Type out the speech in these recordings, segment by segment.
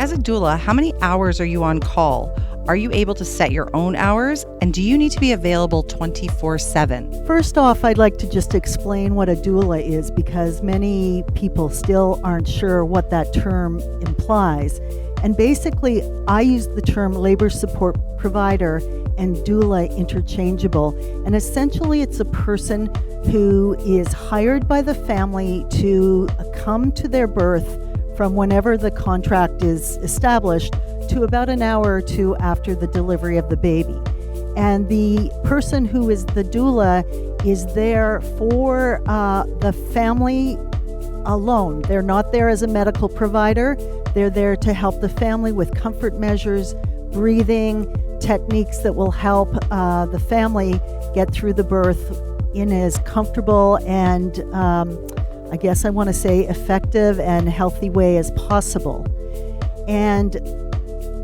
As a doula, how many hours are you on call? Are you able to set your own hours? And do you need to be available 24/7? First off, I'd like to just explain what a doula is because many people still aren't sure what that term implies. And basically, I use the term labor support provider and doula interchangeable. And essentially, it's a person who is hired by the family to come to their birth from whenever the contract is established to about an hour or two after the delivery of the baby. And the person who is the doula is there for the family alone. They're not there as a medical provider. They're there to help the family with comfort measures, breathing techniques that will help the family get through the birth in as comfortable and I guess I want to say effective and healthy way as possible. And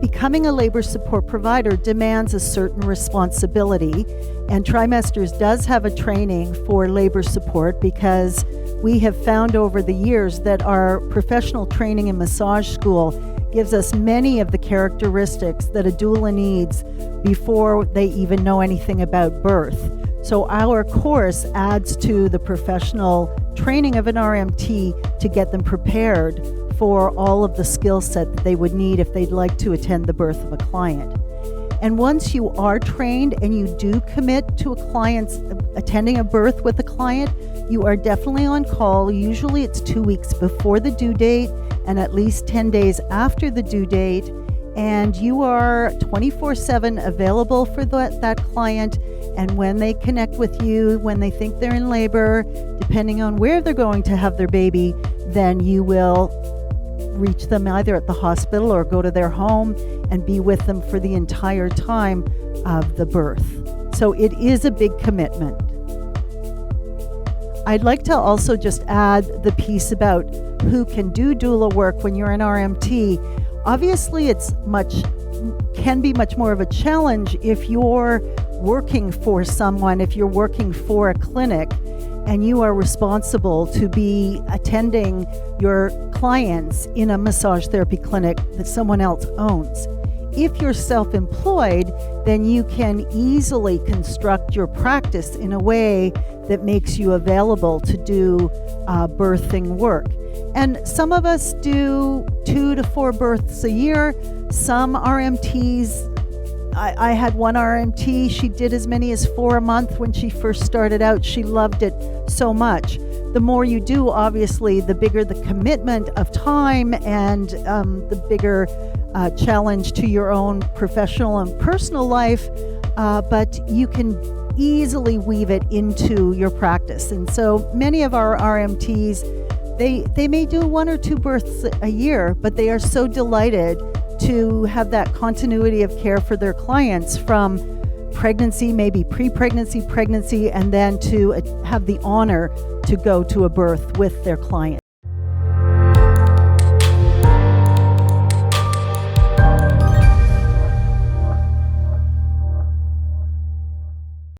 becoming a labor support provider demands a certain responsibility, and Trimesters does have a training for labor support because we have found over the years that our professional training in massage school gives us many of the characteristics that a doula needs before they even know anything about birth. So our course adds to the professional training of an RMT to get them prepared for all of the skill set that they would need if they'd like to attend the birth of a client. And once you are trained and you do commit to a client's attending a birth with a client, you are definitely on call. Usually it's 2 weeks before the due date and at least 10 days after the due date. And you are 24/7 available for that client. And when they connect with you, when they think they're in labor, depending on where they're going to have their baby, then you will reach them either at the hospital or go to their home and be with them for the entire time of the birth. So it is a big commitment. I'd like to also just add the piece about who can do doula work when you're an RMT. Obviously, can be much more of a challenge if you're working for someone, if you're working for a clinic and you are responsible to be attending your clients in a massage therapy clinic that someone else owns. If you're self-employed, then you can easily construct your practice in a way that makes you available to do birthing work. And some of us do 2 to 4 births a year. Some RMTs, I had one RMT, she did as many as 4 a month when she first started out. She loved it so much. The more you do, obviously, the bigger the commitment of time and the bigger challenge to your own professional and personal life, but you can easily weave it into your practice. And so many of our RMTs, they may do 1 or 2 births a year, but they are so delighted to have that continuity of care for their clients from pregnancy, maybe pre-pregnancy, pregnancy, and then to have the honor to go to a birth with their client.